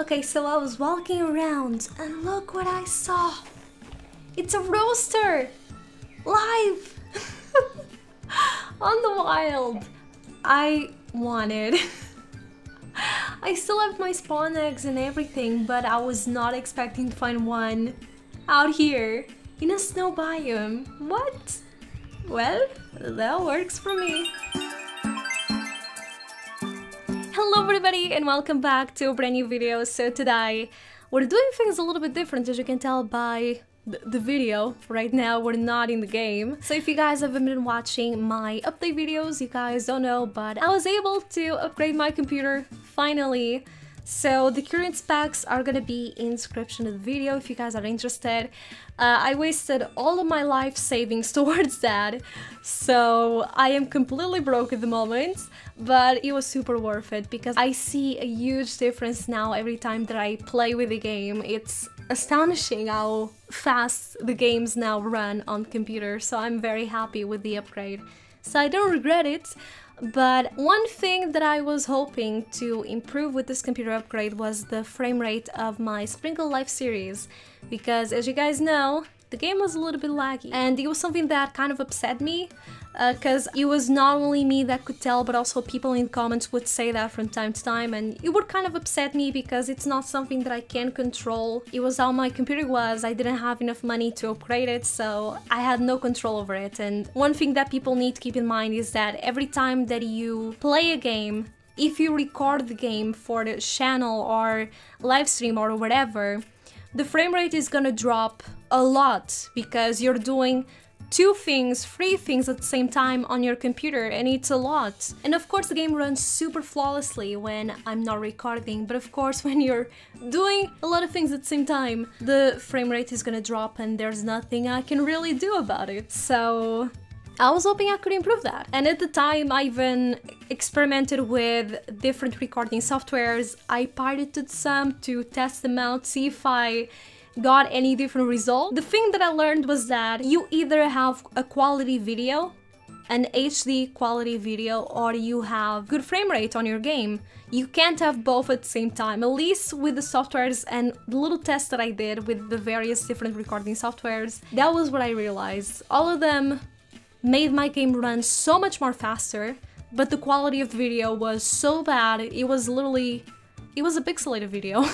Okay, so I was walking around and look what I saw. It's a roaster! Live! On the wild. I wanted. I still have my spawn eggs and everything, but I was not expecting to find one out here in a snow biome. What? Well, that works for me. Hello everybody and welcome back to a brand new video. So today we're doing things a little bit different, as you can tell by the video. Right now we're not in the game. So if you guys haven't been watching my update videos, you guys don't know, but I was able to upgrade my computer finally. So the current specs are gonna be in the description of the video if you guys are interested. I wasted all of my life savings towards that, so I am completely broke at the moment, but it was super worth it because I see a huge difference now every time that I play with the game. It's astonishing how fast the games now run on the computer, so I'm very happy with the upgrade. So I don't regret it. But one thing that I was hoping to improve with this computer upgrade was the frame rate of my Sprinkle Life series, because as you guys know, the game was a little bit laggy, and it was something that kind of upset me, because it was not only me that could tell, but also people in comments would say that from time to time, and it would kind of upset me because it's not something that I can control. It was how my computer was. I didn't have enough money to upgrade it, so I had no control over it. And one thing that people need to keep in mind is that every time that you play a game, if you record the game for the channel or live stream or whatever, the frame rate is gonna drop a lot because you're doing two things, three things at the same time on your computer, and it's a lot. And of course the game runs super flawlessly when I'm not recording, but of course when you're doing a lot of things at the same time, the frame rate is gonna drop and there's nothing I can really do about it. So I was hoping I could improve that. And at the time I even experimented with different recording softwares. I pirated some to test them out, see if I got any different result. The thing that I learned was that you either have a quality video, an HD quality video, or you have good frame rate on your game. You can't have both at the same time, at least with the softwares and the little test that I did with the various different recording softwares. That was what I realized. All of them made my game run so much more faster, but the quality of the video was so bad, it was a pixelated video.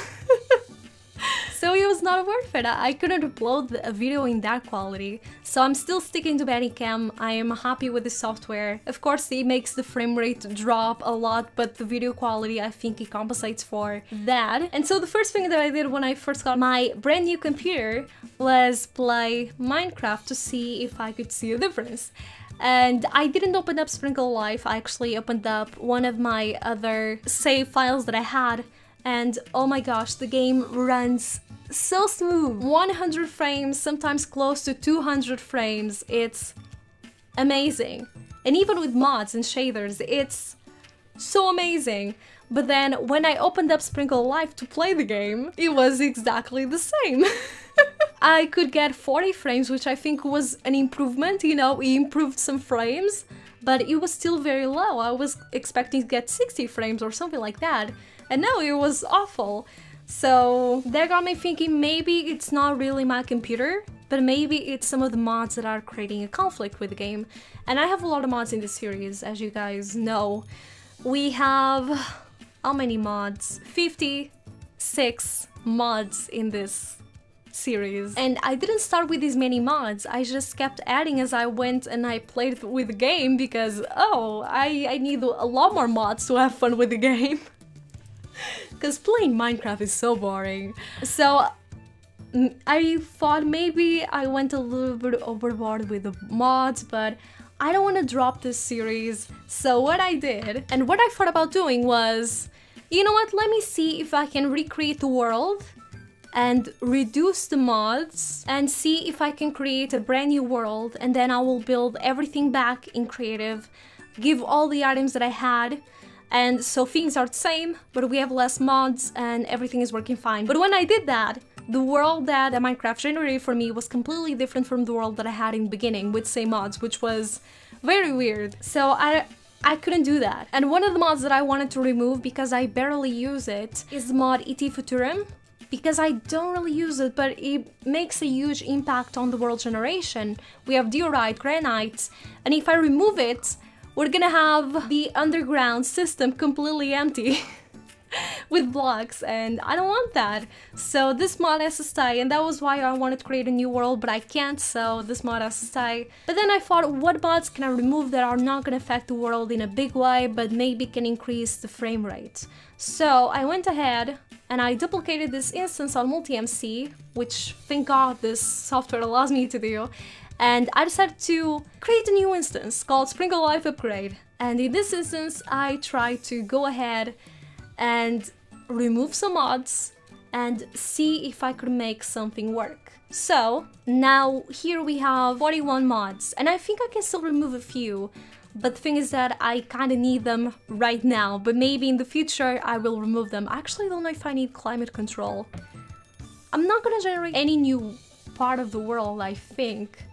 So it was not worth it. I couldn't upload a video in that quality. So I'm still sticking to Bandicam. I am happy with the software. Of course it makes the frame rate drop a lot, but the video quality, I think it compensates for that. And so the first thing that I did when I first got my brand new computer was play Minecraft to see if I could see a difference. And I didn't open up Sprinkle Life, I actually opened up one of my other save files that I had, and oh my gosh, the game runs so smooth. 100 frames, sometimes close to 200 frames. It's amazing. And even with mods and shaders, it's so amazing. But then when I opened up Sprinkle Life to play the game, it was exactly the same. I could get 40 frames, which I think was an improvement, you know, it improved some frames, but it was still very low. I was expecting to get 60 frames or something like that, and no, it was awful. So that got me thinking maybe it's not really my computer, but maybe it's some of the mods that are creating a conflict with the game. And I have a lot of mods in this series, as you guys know. We have, how many mods? 56 mods in this series. And I didn't start with these many mods, I just kept adding as I went and I played with the game because, oh, I need a lot more mods to have fun with the game. Because playing Minecraft is so boring. So I thought maybe I went a little bit overboard with the mods, but I don't want to drop this series. So what I did, and what I thought about doing was, you know what, let me see if I can recreate the world and reduce the mods and see if I can create a brand new world, and then I will build everything back in creative, give all the items that I had, and so things are the same, but we have less mods and everything is working fine. But when I did that, the world that Minecraft generated for me was completely different from the world that I had in the beginning with same mods, which was very weird. So I I couldn't do that. And one of the mods that I wanted to remove because I barely use it is the mod ET Futurum. Because I don't really use it, but it makes a huge impact on the world generation. We have diorite, granite, and if I remove it, we're gonna have the underground system completely empty with blocks, and I don't want that. So this mod has to stay, and that was why I wanted to create a new world, but I can't, so this mod has to stay. But then I thought, what mods can I remove that are not gonna affect the world in a big way, but maybe can increase the frame rate? So I went ahead and I duplicated this instance on MultiMC, which thank God this software allows me to do, and I decided to create a new instance called Sprinkle Life Upgrade. And in this instance, I tried to go ahead and remove some mods and see if I could make something work. So now here we have 41 mods, and I think I can still remove a few. But the thing is that I kind of need them right now, but maybe in the future I will remove them. I actually don't know if I need climate control. I'm not gonna generate any new part of the world, I think.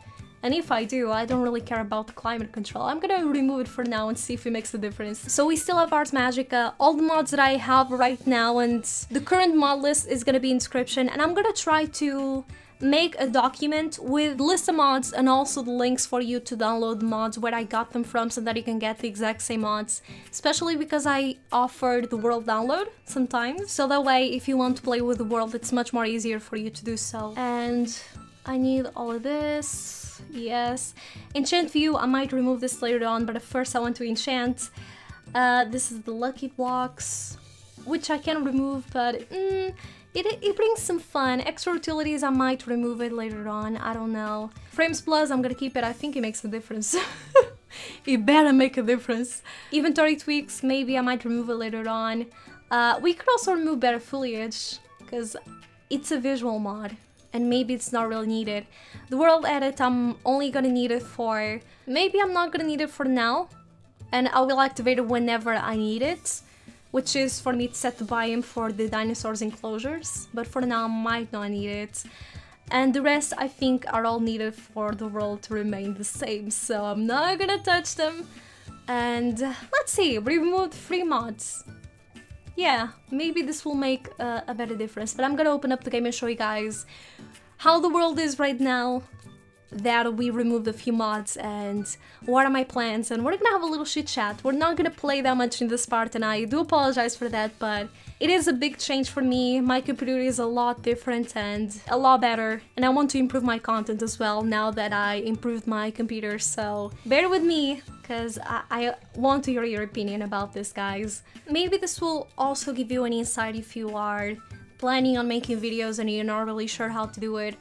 And if I do, I don't really care about the climate control. I'm gonna remove it for now and see if it makes a difference. So we still have Ars Magica, all the mods that I have right now, and the current mod list is gonna be in description. And I'm gonna try to make a document with list of mods and also the links for you to download the mods, where I got them from, so that you can get the exact same mods, especially because I offered the world download sometimes, so that way if you want to play with the world it's much more easier for you to do so. And I need all of this, yes. Enchant view, I might remove this later on, but at first I want to enchant. This is the lucky blocks, which I can remove, but it brings some fun. Extra utilities, I might remove it later on, I don't know. Frames plus, I'm gonna keep it, I think it makes a difference. It better make a difference. Inventory tweaks, maybe I might remove it later on. We could also remove better foliage, because it's a visual mod, and maybe it's not really needed. The world edit, I'm only gonna need it for... Maybe I'm not gonna need it for now, and I will activate it whenever I need it, which is for me to set the biome for the dinosaurs enclosures, but for now I might not need it. And the rest I think are all needed for the world to remain the same, so I'm not gonna touch them. And let's see, we removed 3 mods. Yeah, maybe this will make a better difference, but I'm gonna open up the game and show you guys how the world is right now that we removed a few mods and what are my plans, and we're gonna have a little chit chat. We're not gonna play that much in this part, and I do apologize for that, but it is a big change for me. My computer is a lot different and a lot better, and I want to improve my content as well now that I improved my computer, so bear with me, because I want to hear your opinion about this, guys. Maybe this will also give you an insight if you are planning on making videos and you're not really sure how to do it.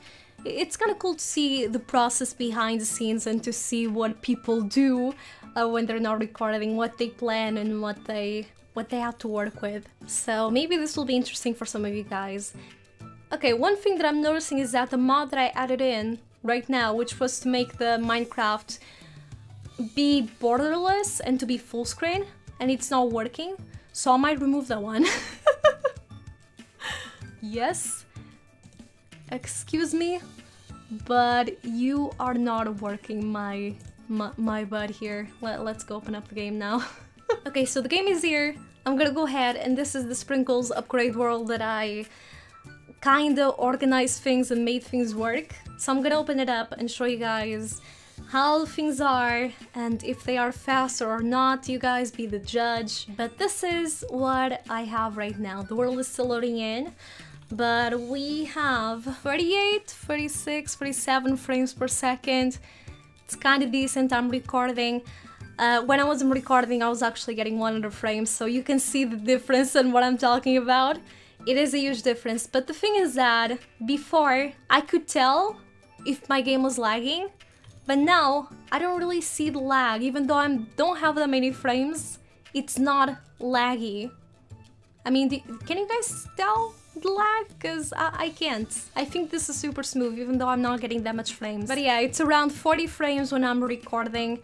It's kind of cool to see the process behind the scenes and to see what people do when they're not recording, what they plan and what they have to work with. So maybe this will be interesting for some of you guys. Okay, one thing that I'm noticing is that the mod that I added in right now, which was to make the Minecraft be borderless and to be full screen, and it's not working, so I might remove that one. Yes. Excuse me, but you are not working my butt here. Let's go open up the game now. Okay, so the game is here. I'm gonna go ahead, and this is the Sprinkles upgrade world that I kinda organized things and made things work. So I'm gonna open it up and show you guys how things are, and if they are faster or not, you guys be the judge. But this is what I have right now. The world is still loading in, but we have 38, 36, 37 frames per second. It's kind of decent. I'm recording. When I wasn't recording, I was actually getting 100 frames, so you can see the difference in what I'm talking about. It is a huge difference, but the thing is that before I could tell if my game was lagging, but now I don't really see the lag. Even though I don't have that many frames, it's not laggy. I mean, can you guys tell the lag? Because I can't. I think this is super smooth, even though I'm not getting that much frames. But yeah, it's around 40 frames when I'm recording.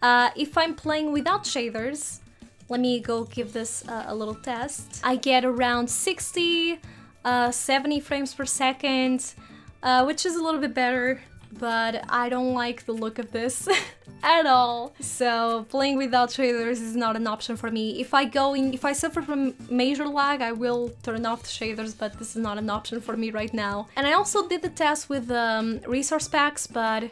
If I'm playing without shaders, let me go give this a little test. I get around 60, 70 frames per second, which is a little bit better. but I don't like the look of this at all. So playing without shaders is not an option for me. If I suffer from major lag, I will turn off the shaders, but this is not an option for me right now. And I also did the test with resource packs, but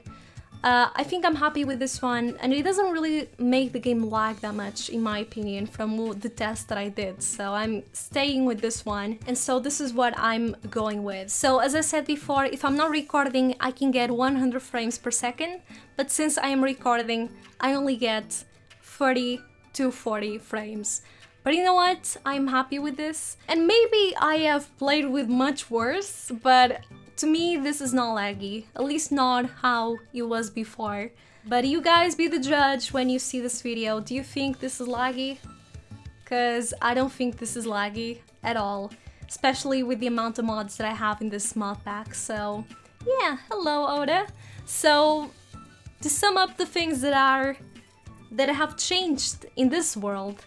I think I'm happy with this one, and it doesn't really make the game lag that much, in my opinion, from the test that I did. So I'm staying with this one, and so this is what I'm going with. So as I said before, if I'm not recording, I can get 100 frames per second, but since I am recording, I only get 30 to 40 frames. But you know what? I'm happy with this, and maybe I have played with much worse, but to me, this is not laggy, at least not how it was before. But you guys be the judge when you see this video. Do you think this is laggy? Because I don't think this is laggy at all, especially with the amount of mods that I have in this mod pack. So yeah, hello Oda. So to sum up the things that have changed in this world,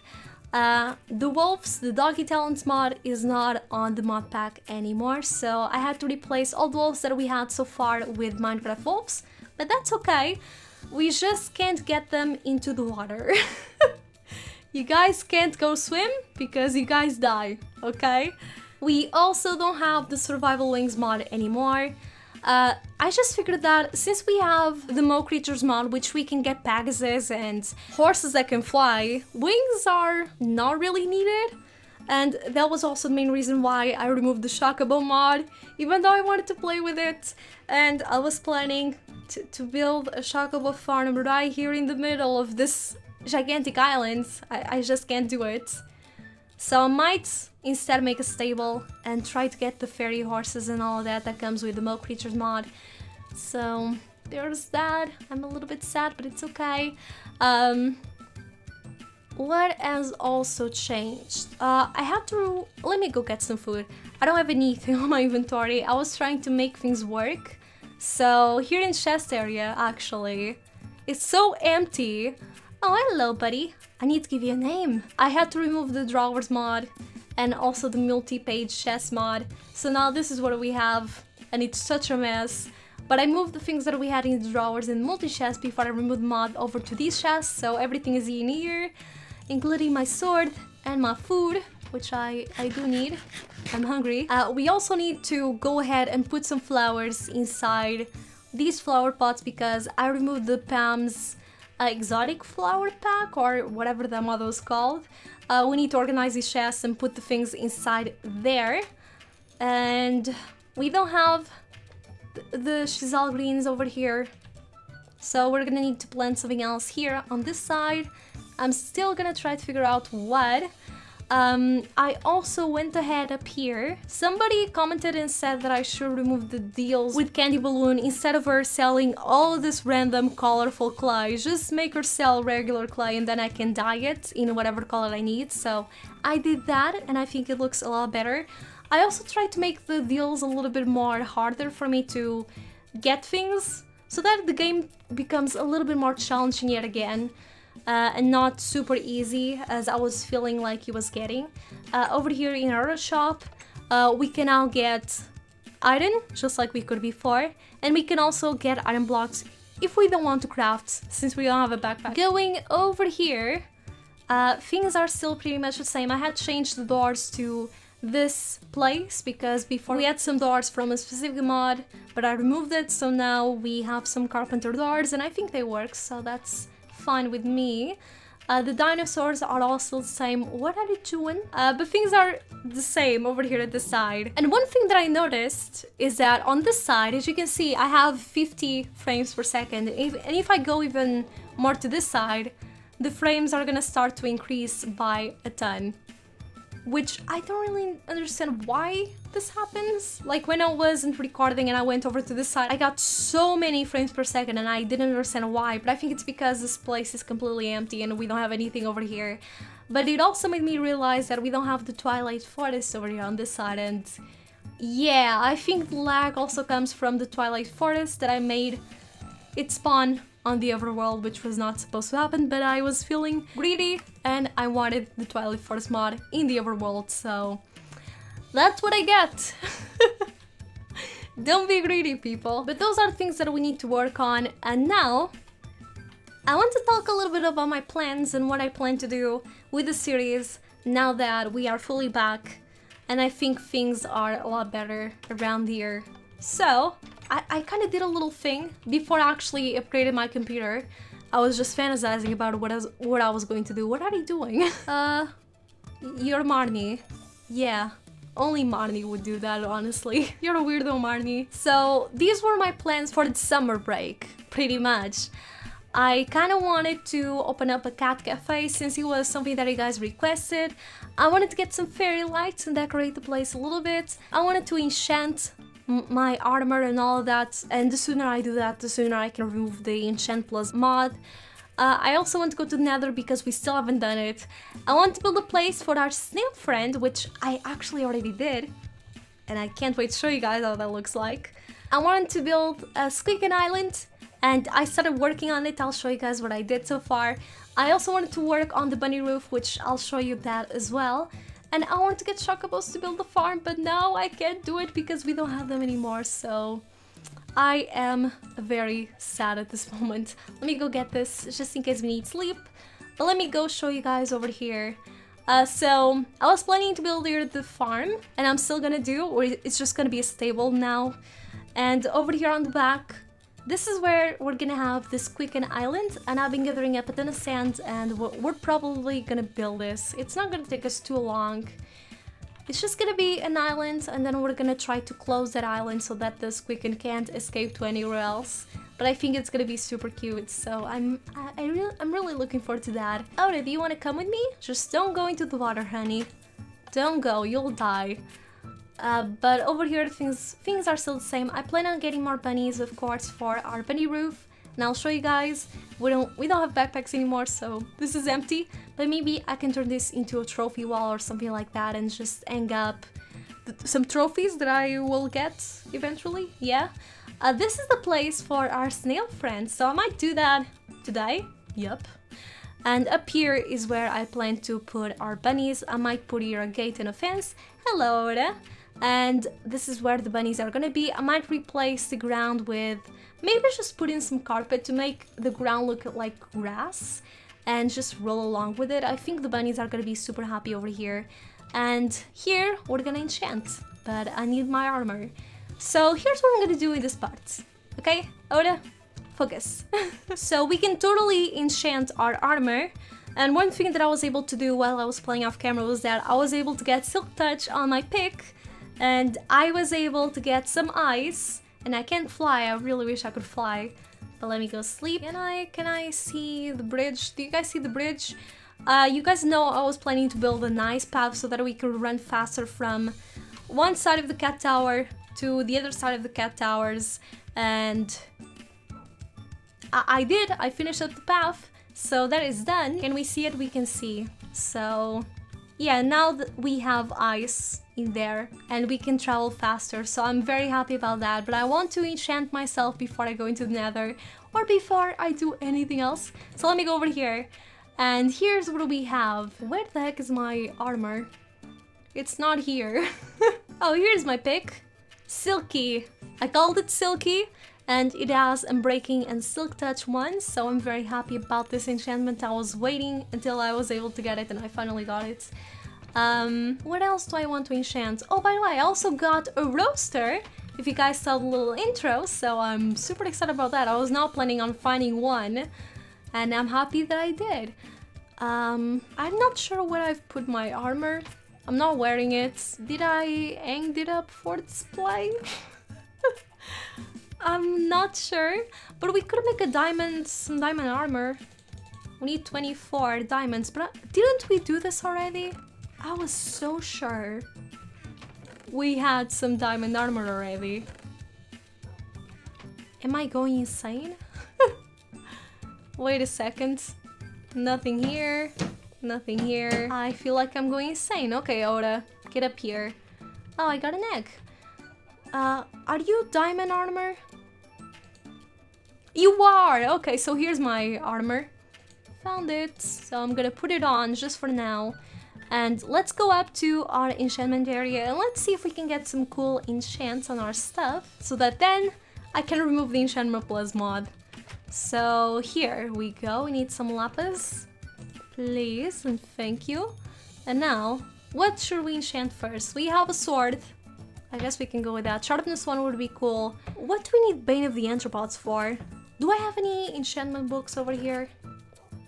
the wolves, the doggy talents mod is not on the mod pack anymore, so I had to replace all the wolves that we had so far with Minecraft wolves, but that's okay. We just can't get them into the water. You guys can't go swim because you guys die, okay? We also don't have the survival wings mod anymore. I just figured that since we have the Mo Creatures mod, which we can get Pegasus and horses that can fly, wings are not really needed. And that was also the main reason why I removed the Chocobo mod, even though I wanted to play with it. And I was planning to build a Chocobo farm right here in the middle of this gigantic island. I just can't do it. So I might instead make a stable and try to get the fairy horses and all of that comes with the Mo Creatures mod. So there's that. I'm a little bit sad, but it's okay. What has also changed? I had to... Let me go get some food. I don't have anything on my inventory. I was trying to make things work. So here in chest area, actually, it's so empty. Oh, hello, buddy. I need to give you a name. I had to remove the drawers mod and also the multi-page chest mod. So now this is what we have, and it's such a mess. But I moved the things that we had in the drawers in multi-chest before I removed the mod over to these chests, so everything is in here, including my sword and my food, which I do need. I'm hungry. We also need to go ahead and put some flowers inside these flower pots because I removed the Pam's exotic flower pack, or whatever the model is called. We need to organize these chests and put the things inside there. And we don't have the chisel greens over here, so we're gonna need to plant something else here on this side. I'm still gonna try to figure out what. I also went ahead up here. Somebody commented and said that I should remove the deals with Candy Balloon instead of her selling all of this random colorful clay. Just make her sell regular clay and then I can dye it in whatever color I need. So I did that and I think it looks a lot better. I also tried to make the deals a little bit more harder for me to get things so that the game becomes a little bit more challenging yet again. And not super easy as I was feeling like it was getting. Over here in our shop, we can now get iron, just like we could before, and we can also get iron blocks if we don't want to craft, since we don't have a backpack. Going over here, things are still pretty much the same. I had changed the doors to this place because before we had some doors from a specific mod, but I removed it, so now we have some carpenter doors and I think they work, so that's fine with me. The dinosaurs are also the same. What are they doing? But things are the same over here at the side. And one thing that I noticed is that on this side, as you can see, I have 50 frames per second. And if I go even more to this side, the frames are gonna start to increase by a ton. Which I don't really understand why this happens. Like when I wasn't recording and I went over to this side, I got so many frames per second and I didn't understand why, but I think it's because this place is completely empty and we don't have anything over here. But it also made me realize that we don't have the Twilight Forest over here on this side, and yeah, I think the lag also comes from the Twilight Forest that I made it spawn on the overworld, which was not supposed to happen, but I was feeling greedy and I wanted the Twilight Forest mod in the overworld, so that's what I get. Don't be greedy, people. But those are things that we need to work on. And now, I want to talk a little bit about my plans and what I plan to do with the series now that we are fully back. And I think things are a lot better around here. So, I kind of did a little thing before I actually upgraded my computer. I was just fantasizing about what I was going to do. What are you doing? You're Marnie. Yeah, only Marnie would do that, honestly. You're a weirdo, Marnie. So, these were my plans for the summer break, pretty much. I kind of wanted to open up a cat cafe since it was something that you guys requested. I wanted to get some fairy lights and decorate the place a little bit. I wanted to enchant my armor and all of that, and the sooner I do that, the sooner I can remove the Enchant Plus mod. I also want to go to the Nether because we still haven't done it. I want to build a place for our snail friend, which I actually already did. And I can't wait to show you guys how that looks like. I wanted to build a Squeakin' Island, and I started working on it. I'll show you guys what I did so far. I also wanted to work on the bunny roof, which I'll show you that as well. And I wanted to get chocobos to build the farm, but now I can't do it because we don't have them anymore, so I am very sad at this moment. Let me go get this, just in case we need sleep. But let me go show you guys over here. So, I was planning to build here the farm, and I'm still gonna do, or it's just gonna be a stable now. And over here on the back, this is where we're gonna have this Squeakin' Island, and I've been gathering up a ton of sand, and we're probably gonna build this. It's not gonna take us too long. It's just gonna be an island, and then we're gonna try to close that island so that the Squeakin' can't escape to anywhere else. But I think it's gonna be super cute, so I'm really looking forward to that. Oda, do you wanna come with me? Just don't go into the water, honey. Don't go, you'll die. But over here things are still the same. I plan on getting more bunnies, of course, for our bunny roof, and I'll show you guys. We don't have backpacks anymore, so this is empty. But maybe I can turn this into a trophy wall or something like that and just hang up some trophies that I will get eventually. Yeah. This is the place for our snail friends, so I might do that today. Yup. And up here is where I plan to put our bunnies. I might put here a gate and a fence. Hello, Oda. And this is where the bunnies are gonna be. I might replace the ground with, maybe just put in some carpet to make the ground look like grass and just roll along with it. I think the bunnies are gonna be super happy over here. And here we're gonna enchant, but I need my armor. So here's what I'm gonna do in this part. Okay, Oda, focus. So we can totally enchant our armor. And one thing that I was able to do while I was playing off camera was that I was able to get Silk Touch on my pick. And I was able to get some ice, and I can't fly. I really wish I could fly, but let me go sleep. Can I see the bridge? Do you guys see the bridge? You guys know I was planning to build a nice path so that we could run faster from one side of the cat tower to the other side of the cat towers, and I did. I finished up the path, so that is done. Can we see it? We can see. So yeah, now that we have ice in there and we can travel faster, so I'm very happy about that. But I want to enchant myself before I go into the Nether or before I do anything else. So let me go over here, and here's what we have. Where the heck is my armor? It's not here. Oh, here's my pick. Silky. I called it Silky, and it has Unbreaking and Silk Touch 1, so I'm very happy about this enchantment. I was waiting until I was able to get it, and I finally got it. What else do I want to enchant? Oh, by the way, I also got a roaster, if you guys saw the little intro, so I'm super excited about that. I was not planning on finding one, and I'm happy that I did. I'm not sure where I've put my armor. I'm not wearing it. Did I hang it up for display? I'm not sure, but we could make some diamond armor. We need 24 diamonds, but didn't we do this already? I was so sure we had some diamond armor already. Am I going insane? Wait a second. Nothing here. Nothing here. I feel like I'm going insane. Okay, Oda, get up here. Oh, I got an egg. Are you diamond armor? You are! Okay, so here's my armor. Found it. So I'm gonna put it on just for now. And let's go up to our enchantment area and let's see if we can get some cool enchants on our stuff so that then I can remove the enchantment plus mod. So here we go, we need some lapis, please, and thank you. And now, what should we enchant first? We have a sword. I guess we can go with that. Sharpness 1 would be cool. What do we need Bane of the Anthropods for? Do I have any enchantment books over here?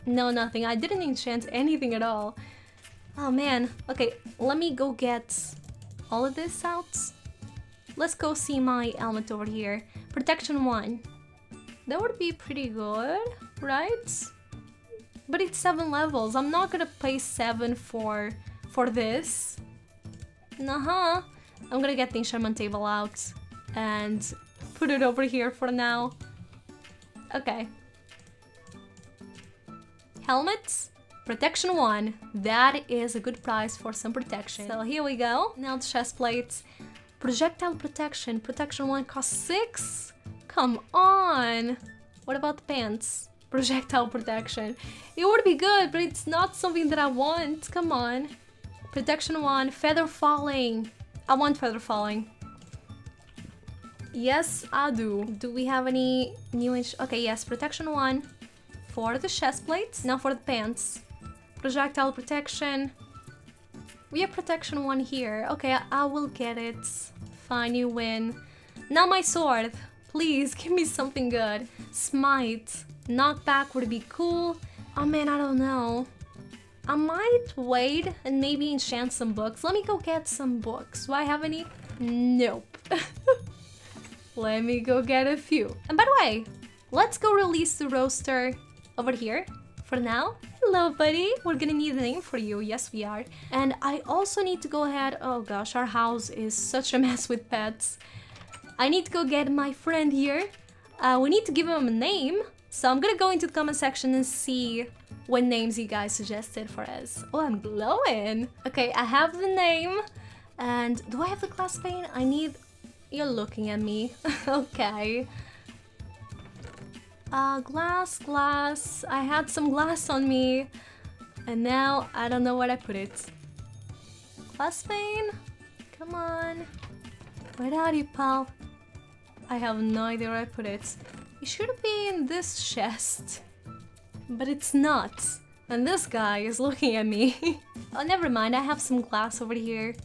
No, nothing. I didn't enchant anything at all. Oh man. Okay, let me go get all of this out. Let's go see my helmet over here. Protection 1. That would be pretty good, right? But it's 7 levels. I'm not gonna pay 7 for this. Nah. I'm gonna get the enchantment table out and put it over here for now. Okay. Helmets, protection 1. That is a good price for some protection. So here we go. Now the chest plates. Projectile protection. Protection 1 costs 6? Come on! What about the pants? Projectile protection. It would be good, but it's not something that I want. Come on. Protection 1. Feather falling. I want feather falling. Yes, I do. Do we have any new okay, yes, protection 1 for the chest plates. Now for the pants. Projectile protection. We have protection 1 here. Okay, I will get it. Fine, you win. Now my sword. Please, give me something good. Smite. Knockback would be cool. Oh man, I don't know. I might wait and maybe enchant some books. Let me go get some books. Do I have any? Nope. Let me go get a few. And by the way, let's go release the roaster over here for now. Hello, buddy. We're gonna need a name for you. Yes, we are. And I also need to go ahead. Oh gosh, our house is such a mess with pets. I need to go get my friend here. We need to give him a name. So I'm gonna go into the comment section and see what names you guys suggested for us. Oh, I'm glowing. Okay, I have the name. And do I have the glass pane? I need... You're looking at me. Okay. Glass. I had some glass on me. And now I don't know where I put it. Glass pane? Come on. Where are you, pal? I have no idea where I put it. It should be in this chest. But it's not. And this guy is looking at me. Oh, never mind. I have some glass over here.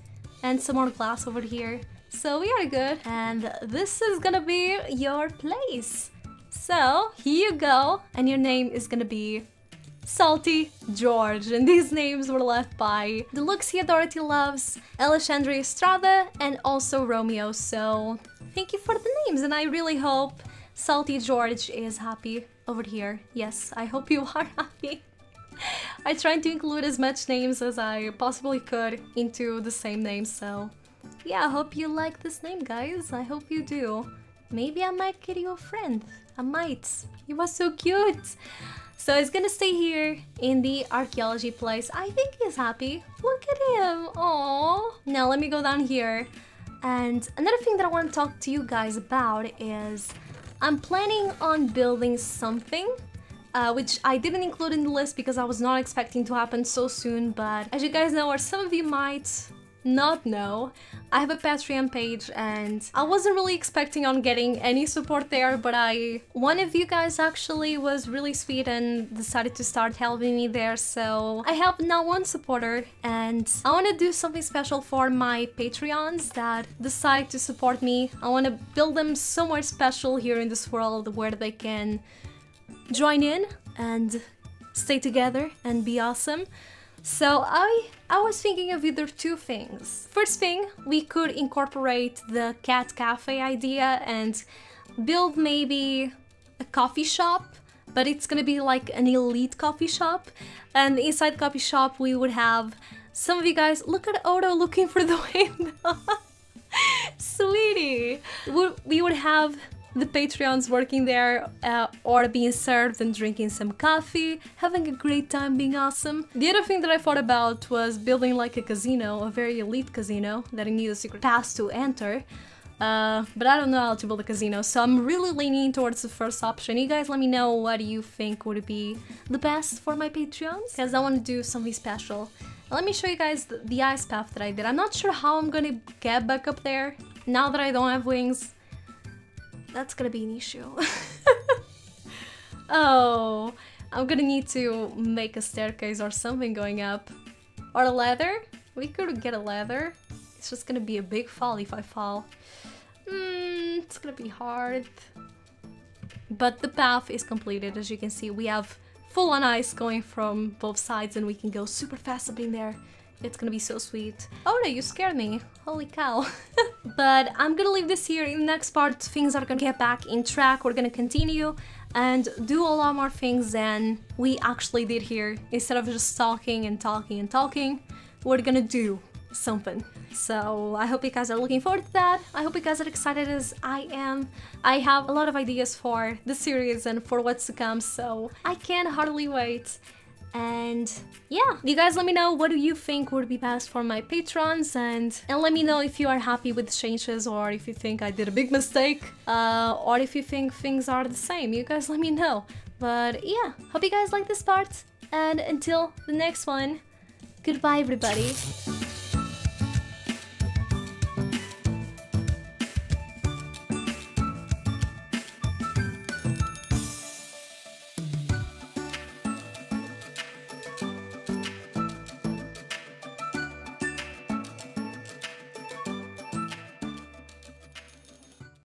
And some more glass over here. So we are good. And this is gonna be your place. So, here you go. And your name is gonna be Salty George. And these names were left by Deluxia Dorothy Loves, Alexandria Estrada, and also Romeo. So, thank you for the names. And I really hope Salty George is happy over here. Yes, I hope you are happy. I tried to include as much names as I possibly could into the same name, so yeah, I hope you like this name, guys. I hope you do. Maybe I might get you a friend. I might. You are so cute. So he's gonna stay here in the archaeology place. I think he's happy. Look at him. Aww. Now let me go down here. And another thing that I want to talk to you guys about is I'm planning on building something, which I didn't include in the list because I was not expecting to happen so soon, but as you guys know, or some of you might not know, I have a Patreon page and I wasn't really expecting on getting any support there, but one of you guys actually was really sweet and decided to start helping me there, so I have now one supporter and I want to do something special for my Patreons that decide to support me. I want to build them somewhere special here in this world where they can join in and stay together and be awesome. So I was thinking of either two things. First thing, we could incorporate the cat cafe idea and build maybe a coffee shop, but it's gonna be like an elite coffee shop. And inside the coffee shop we would have some of you guys, look at Odo looking for the window. Sweetie! We would have the Patreons working there or being served and drinking some coffee, having a great time, being awesome. The other thing that I thought about was building like a casino, a very elite casino that I need a secret pass to enter. But I don't know how to build a casino, so I'm really leaning towards the first option. You guys let me know what you think would be the best for my Patreons, because I want to do something special. Let me show you guys the ice path that I did. I'm not sure how I'm gonna get back up there now that I don't have wings. That's gonna be an issue. Oh, I'm gonna need to make a staircase or something going up. Or a ladder? We could get a ladder. It's just gonna be a big fall if I fall. It's gonna be hard. But the path is completed, as you can see. We have full-on ice going from both sides and we can go super fast up in there. It's gonna be so sweet. Oh no, you scared me. Holy cow. But I'm gonna leave this here. In the next part, things are gonna get back in track. We're gonna continue and do a lot more things than we actually did here. Instead of just talking and talking and talking, we're gonna do something. So I hope you guys are looking forward to that. I hope you guys are excited as I am. I have a lot of ideas for the series and for what's to come, so I can hardly wait. And yeah, you guys let me know what do you think would be best for my patrons, and let me know if you are happy with the changes or if you think I did a big mistake, or if you think things are the same. You guys let me know. But yeah, hope you guys like this part, and until the next one, goodbye everybody.